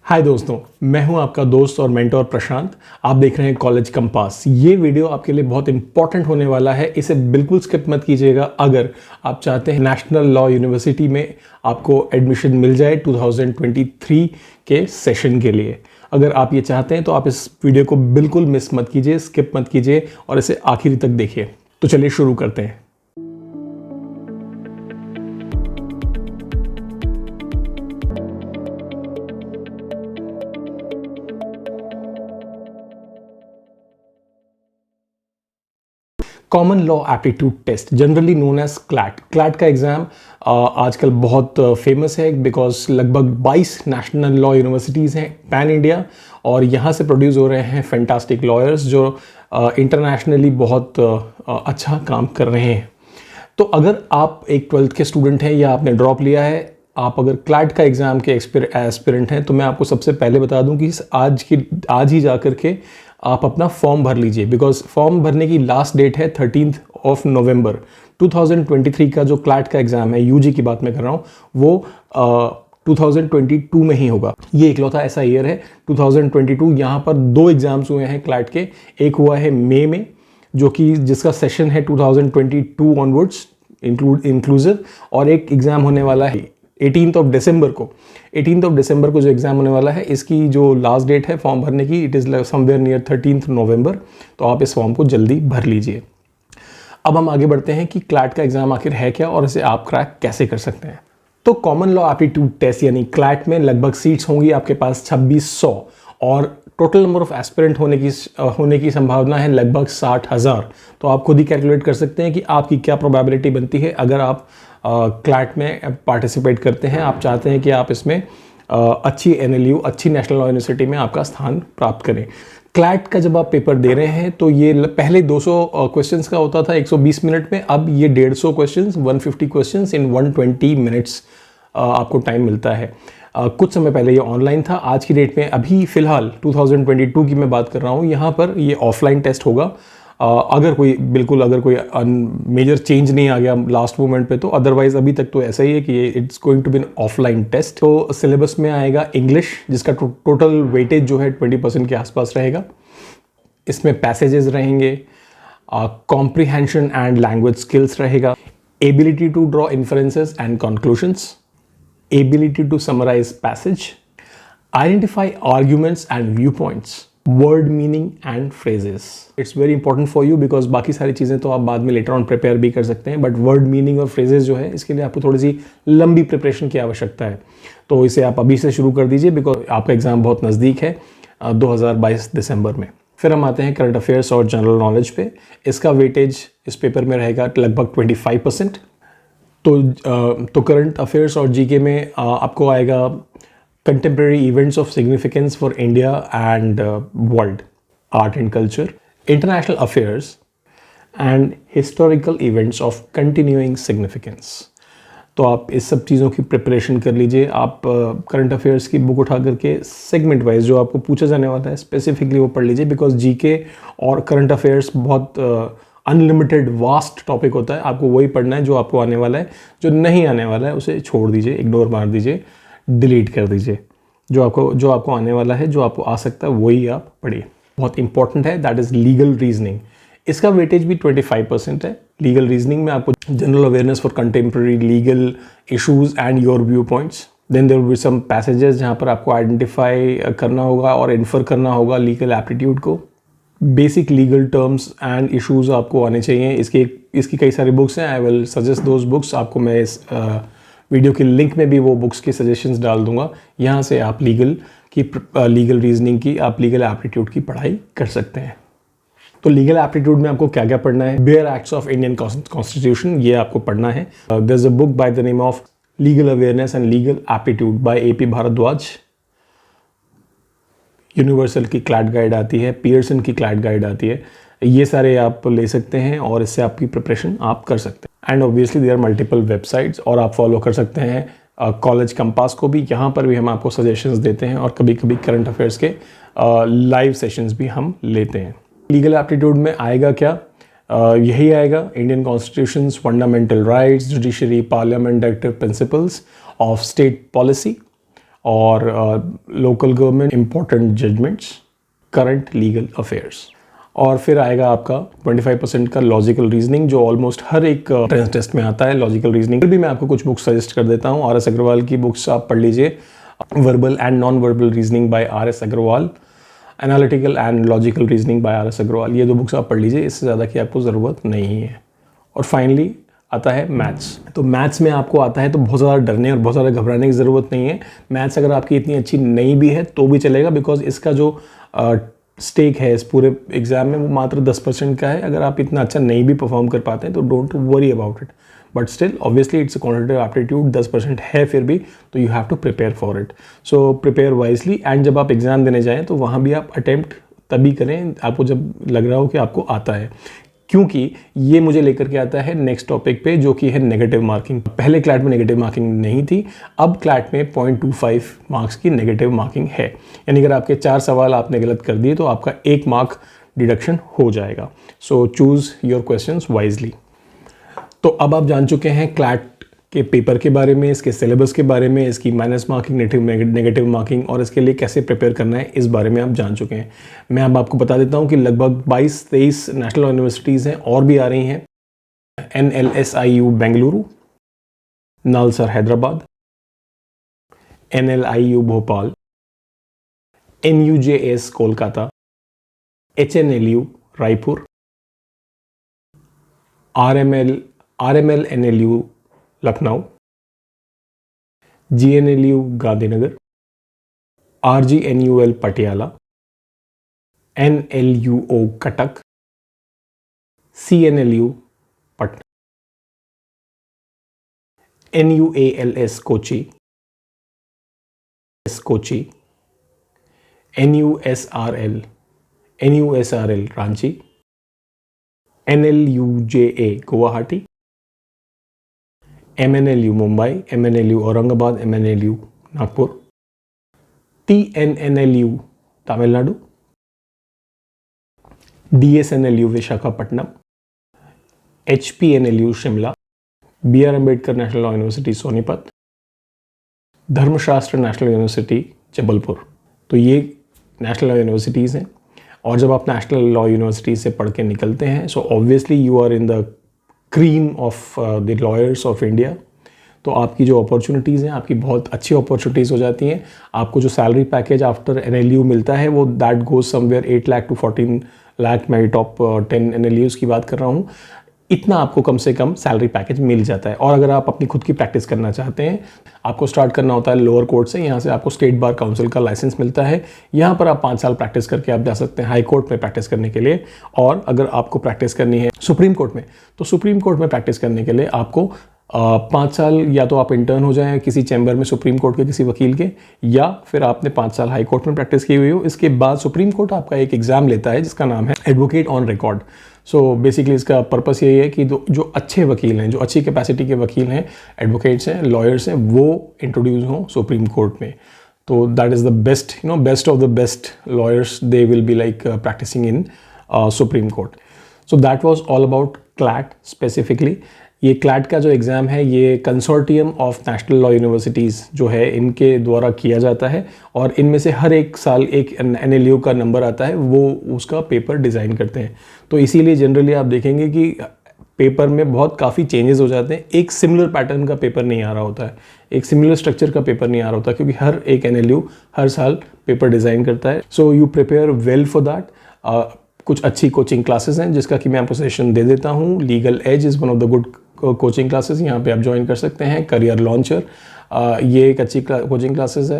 हाय दोस्तों, मैं हूं आपका दोस्त और मेंटोर प्रशांत। आप देख रहे हैं कॉलेज कंपास। ये वीडियो आपके लिए बहुत इंपॉर्टेंट होने वाला है, इसे बिल्कुल स्किप मत कीजिएगा। अगर आप चाहते हैं नेशनल लॉ यूनिवर्सिटी में आपको एडमिशन मिल जाए 2023 के सेशन के लिए, अगर आप ये चाहते हैं तो आप इस वीडियो को बिल्कुल मिस मत कीजिए, स्किप मत कीजिए और इसे आखिरी तक देखिए। तो चलिए शुरू करते हैं। Common law aptitude test, generally known as CLAT. CLAT का एग्ज़ाम आजकल बहुत फेमस है बिकॉज लगभग 22 नेशनल लॉ यूनिवर्सिटीज़ हैं पैन इंडिया, और यहाँ से प्रोड्यूस हो रहे हैं फैंटास्टिक लॉयर्स जो इंटरनेशनली बहुत अच्छा काम कर रहे हैं। तो अगर आप एक 12th के स्टूडेंट हैं या आपने ड्रॉप लिया है, आप अगर क्लैट का एग्ज़ाम के एस्पिरेंट हैं, तो मैं आपको सबसे पहले बता दूं कि आज ही जा कर के आप अपना फॉर्म भर लीजिए, बिकॉज फॉर्म भरने की लास्ट डेट है 13 नवंबर 2023 का। जो क्लैट का एग्ज़ाम है, यूजी की बात मैं कर रहा हूँ, वो 2022 में ही होगा। ये इकलौता ऐसा ईयर है 2022। यहाँ पर 2 एग्ज़ाम्स हुए हैं क्लैट के। एक हुआ है मई में, जो कि जिसका सेशन है 2022 ऑनवर्ड्स इंक्लूसिव, और एक एग्ज़ाम होने वाला है 18 दिसंबर को। 18 दिसंबर को जो एग्ज़ाम होने वाला है, इसकी जो लास्ट डेट है फॉर्म भरने की, इट इज़ समवेयर नियर 13 नवंबर। तो आप इस फॉर्म को जल्दी भर लीजिए। अब हम आगे बढ़ते हैं कि क्लैट का एग्ज़ाम आखिर है क्या और इसे आप क्रैक कैसे कर सकते हैं। तो कॉमन लॉ एप्टीट्यूड टेस्ट यानी क्लैट में लगभग सीट्स होंगी आपके पास 2600, और टोटल नंबर ऑफ एस्पिरेंट होने की संभावना है लगभग 60,000। तो आप खुद ही कैलकुलेट कर सकते हैं कि आपकी क्या प्रोबेबिलिटी बनती है अगर आप क्लैट में पार्टिसिपेट करते हैं। आप चाहते हैं कि आप इसमें अच्छी एनएलयू, अच्छी नेशनल लॉ यूनिवर्सिटी में आपका स्थान प्राप्त करें। क्लैट का जब आप पेपर दे रहे हैं तो ये पहले 200 क्वेश्चंस का होता था 120 मिनट में, अब ये 150 क्वेश्चंस, 150 क्वेश्चंस इन 120 मिनट्स आपको टाइम मिलता है। कुछ समय पहले ये ऑनलाइन था, आज की डेट में अभी फ़िलहाल 2022 की मैं बात कर रहा हूँ, यहाँ पर ये ऑफलाइन टेस्ट होगा। अगर कोई मेजर चेंज नहीं आ गया लास्ट मोमेंट पे, तो अदरवाइज अभी तक तो ऐसा ही है कि ये it's going to be an offline test. तो सिलेबस में आएगा इंग्लिश, जिसका टोटल वेटेज जो है 20% के आसपास रहेगा। इसमें पैसेजेस रहेंगे, कॉम्प्रिहेंशन एंड लैंग्वेज स्किल्स रहेगा, ability to draw inferences and conclusions, ability to summarize passage, identify arguments and viewpoints, word meaning and phrases. It's very important for you because बाकी सारी चीज़ें तो आप बाद में later on prepare भी कर सकते हैं, but word meaning और phrases जो है, इसके लिए आपको थोड़ी सी लंबी प्रिपरेशन की आवश्यकता है। तो इसे आप अभी से शुरू कर दीजिए बिकॉज आपका एग्ज़ाम बहुत नज़दीक है 2022 दिसंबर में। फिर हम आते हैं करंट अफेयर्स और जनरल नॉलेज पे। इसका वेटेज इस पेपर में रहेगा लगभग 25%। तो करंट अफेयर्स और जीके में आपको आएगा contemporary events of significance for India and world, art and culture, international affairs and historical events of continuing significance. तो आप इस सब चीज़ों की प्रिपरेशन कर लीजिए। आप करंट अफेयर्स की बुक उठा करके सेगमेंट वाइज जो आपको पूछा जाने वाला है स्पेसिफिकली वो पढ़ लीजिए, बिकॉज जीके और करंट अफेयर्स बहुत अनलिमिटेड वास्ट टॉपिक होता है। आपको वही पढ़ना है जो आपको आने वाला है, जो नहीं आने वाला है उसे छोड़ दीजिए, इग्नोर मार दीजिए, डिलीट कर दीजिए। जो आपको आने वाला है, जो आपको आ सकता है, वही आप पढ़िए। बहुत इंपॉर्टेंट है, दैट इज़ लीगल रीजनिंग। इसका वेटेज भी 25% है। लीगल रीजनिंग में आपको general awareness for contemporary legal issues and your viewpoints, then there will be some passages जहाँ पर आपको आइडेंटिफाई करना होगा और इन्फर करना होगा लीगल एप्टीट्यूड को। Basic legal terms and issues आपको आने चाहिए। इसकी कई सारी बुक्स हैं, I will suggest those books. आपको मैं इस वीडियो के लिंक में भी वो बुक्स की सजेशंस डाल दूंगा। यहाँ से आप लीगल रीजनिंग की, आप लीगल एप्टीट्यूड की पढ़ाई कर सकते हैं। तो लीगल एप्टीट्यूड में आपको क्या क्या पढ़ना है? Bare acts of Indian constitution, ये आपको पढ़ना है। There is a book by the name of legal awareness and legal aptitude by AP Bhardwaj. Universal की क्लैट गाइड आती है, पियर्सन की क्लैट गाइड आती है। ये सारे आप ले सकते हैं और इससे आपकी प्रिपरेशन आप कर सकते हैं। And obviously there are multiple websites, और आप फॉलो कर सकते हैं कॉलेज कंपास को भी। यहाँ पर भी हम आपको सजेशंस देते हैं और कभी कभी करंट अफेयर्स के लाइव सेशंस भी हम लेते हैं। लीगल एप्टीट्यूड में आएगा क्या? यही आएगा, Indian constitution, fundamental rights, judiciary, parliament, directive principles of state policy, और local government, important judgments, current legal affairs. और फिर आएगा आपका 25% का लॉजिकल रीजनिंग, जो ऑलमोस्ट हर एक एंट्रेंस टेस्ट में आता है लॉजिकल रीजनिंग। फिर भी मैं आपको कुछ बुक्स सजेस्ट कर देता हूँ। आर एस अग्रवाल की बुक्स आप पढ़ लीजिए, verbal and non verbal reasoning by R S Agarwal, analytical and logical reasoning by R S Agarwal. ये दो बुक्स आप पढ़ लीजिए, इससे ज़्यादा की आपको ज़रूरत नहीं है। और फाइनली आता है मैथ्स। तो मैथ्स में आपको आता है तो बहुत ज़्यादा डरने और बहुत ज़्यादा घबराने की ज़रूरत नहीं है। मैथ्स अगर आपकी इतनी अच्छी नहीं भी है तो भी चलेगा, बिकॉज इसका जो स्टेक है इस पूरे एग्जाम में वो मात्र 10% का है। अगर आप इतना अच्छा नहीं भी परफॉर्म कर पाते हैं तो don't worry about it, but still obviously it's a quantitative aptitude, 10% है फिर भी, तो you have to prepare for it. So prepare wisely, and जब आप एग्जाम देने जाएँ तो वहाँ भी आप अटेम्प्ट तभी करें आपको जब लग रहा हो कि आपको आता है, क्योंकि ये मुझे लेकर के आता है नेक्स्ट टॉपिक पे, जो कि है नेगेटिव मार्किंग। पहले क्लैट में नेगेटिव मार्किंग नहीं थी, अब क्लैट में 0.25 मार्क्स की नेगेटिव मार्किंग है। यानी अगर आपके 4 सवाल आपने गलत कर दिए तो आपका 1 मार्क डिडक्शन हो जाएगा। So choose your questions wisely. तो अब आप जान चुके हैं क्लैट के पेपर के बारे में, इसके सिलेबस के बारे में, इसकी माइनस मार्किंग, नेगेटिव मार्किंग और इसके लिए कैसे प्रिपेयर करना है, इस बारे में आप जान चुके हैं। मैं अब आपको बता देता हूं कि लगभग 22-23 नेशनल यूनिवर्सिटीज़ हैं और भी आ रही हैं। NLSIU Bengaluru, NALSAR Hyderabad, NLIU Bhopal, NUJS Kolkata, HNLU Raipur, RMLNLU Lucknow, GNLU Gandhinagar, RGNUL Patiala, NLUO Cuttack, CNLU Patna, NUALS Kochi, NUSRL Ranchi, NLUJA Guwahati, MNLU Mumbai, MNLU Aurangabad, MNLU Nagpur, TNNLU Tamil Nadu, DSNLU Visakhapatnam, HPNLU Shimla, BR Ambedkar national law university Sonipat, धर्मशास्त्र नेशनल यूनिवर्सिटी जबलपुर। तो ये नेशनल लॉ यूनिवर्सिटीज़ हैं। और जब आप नेशनल लॉ यूनिवर्सिटी से पढ़ के निकलते हैं, so obviously you are in the cream of the lawyers of India. तो आपकी जो अपॉर्चुनिटीज़ हैं, आपकी बहुत अच्छी अपॉर्चुनिटीज़ हो जाती हैं। आपको जो सैलरी पैकेज आफ्टर NLU मिलता है वो that goes somewhere 8 lakh to 14 lakh. मैं टॉप 10 NLUs की बात कर रहा हूँ। इतना आपको कम से कम सैलरी पैकेज मिल जाता है। और अगर आप अपनी खुद की प्रैक्टिस करना चाहते हैं, आपको स्टार्ट करना होता है लोअर कोर्ट से। यहाँ से आपको स्टेट बार काउंसिल का लाइसेंस मिलता है। यहाँ पर आप 5 साल प्रैक्टिस करके आप जा सकते हैं हाई कोर्ट में प्रैक्टिस करने के लिए। और अगर आपको प्रैक्टिस करनी है सुप्रीम कोर्ट में, तो सुप्रीम कोर्ट में प्रैक्टिस करने के लिए आपको 5 साल या तो आप इंटर्न हो जाएं किसी चैम्बर में सुप्रीम कोर्ट के किसी वकील के, या फिर आपने 5 साल हाई कोर्ट में प्रैक्टिस की हुई हो। इसके बाद सुप्रीम कोर्ट आपका एक एग्जाम लेता है जिसका नाम है advocate on record. So basically इसका पर्पस यही है कि जो अच्छे वकील हैं, जो अच्छी कैपेसिटी के वकील हैं, एडवोकेट्स हैं, लॉयर्स हैं, वो इंट्रोड्यूस हों सुप्रीम कोर्ट में। तो that is the best, best of the best lawyers, they will be like practicing in supreme court. So that was all about CLAT specifically. ये क्लैट का जो एग्ज़ाम है ये consortium of national law universities जो है इनके द्वारा किया जाता है। और इनमें से हर एक साल एक NLU का नंबर आता है, वो उसका पेपर डिज़ाइन करते हैं। तो इसीलिए जनरली आप देखेंगे कि पेपर में बहुत काफ़ी चेंजेस हो जाते हैं। एक सिमिलर पैटर्न का पेपर नहीं आ रहा होता है, एक सिमिलर स्ट्रक्चर का पेपर नहीं आ रहा होता, क्योंकि हर एक NLU हर साल पेपर डिज़ाइन करता है। So you prepare well for that. कुछ अच्छी कोचिंग क्लासेस हैं जिसका कि मैं आपको सजेशन दे देता हूँ। Legal Edge is one of the good coaching classes, यहाँ पे आप ज्वाइन कर सकते हैं। करियर लॉन्चर, ये एक अच्छी कोचिंग क्लासेस है।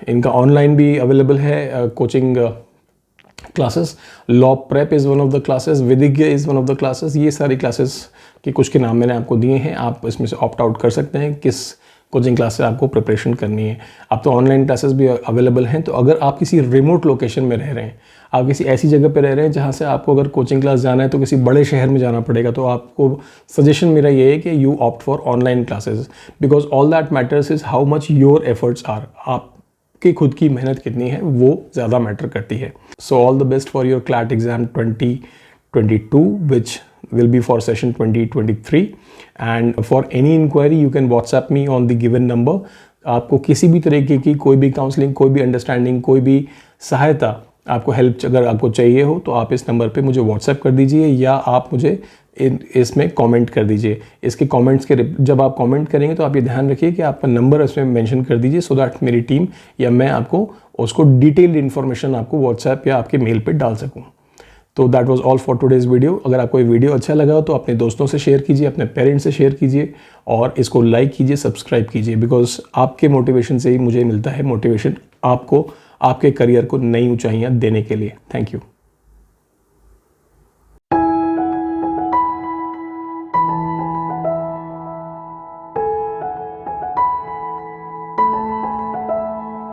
इनका ऑनलाइन भी अवेलेबल है coaching classes. Law prep is one of the classes, Vidhigya is one of the classes. ये सारी क्लासेस के कुछ के नाम मैंने आपको दिए हैं, आप इसमें से ऑप्ट आउट कर सकते हैं किस कोचिंग क्लास से आपको प्रिपरेशन करनी है। अब तो ऑनलाइन क्लासेस भी अवेलेबल हैं। तो अगर आप किसी रिमोट लोकेशन में रह रहे हैं, आप किसी ऐसी जगह पे रह रहे हैं जहाँ से आपको अगर कोचिंग क्लास जाना है तो किसी बड़े शहर में जाना पड़ेगा, तो आपको सजेशन मेरा ये है कि you opt for online classes, because all that matters is how much your efforts are. आपकी खुद की मेहनत कितनी है वो ज़्यादा मैटर करती है। So all the best for your CLAT exam 2022 which will be for session 2023. And for any inquiry you can WhatsApp me on the given number. आपको किसी भी तरीके की कोई भी काउंसलिंग, कोई भी अंडरस्टैंडिंग, कोई भी सहायता, आपको हेल्प अगर आपको चाहिए हो तो आप इस नंबर पे मुझे व्हाट्सएप कर दीजिए या आप मुझे इसमें कमेंट कर दीजिए। इसके कमेंट्स के जब आप कमेंट करेंगे तो आप ये ध्यान रखिए कि आपका नंबर इसमें मेंशन कर दीजिए, सो दैट मेरी टीम या मैं आपको उसको डिटेल्ड इन्फॉर्मेशन आपको व्हाट्सएप या आपके मेल पे डाल सकूँ। तो that was all for today's video. अगर आपको ये वीडियो अच्छा लगा हो तो अपने दोस्तों से शेयर कीजिए, अपने पेरेंट्स से शेयर कीजिए और इसको लाइक कीजिए, सब्सक्राइब कीजिए, बिकॉज आपके मोटिवेशन से ही मुझे मिलता है मोटिवेशन आपको आपके करियर को नई ऊंचाइयां देने के लिए। Thank you.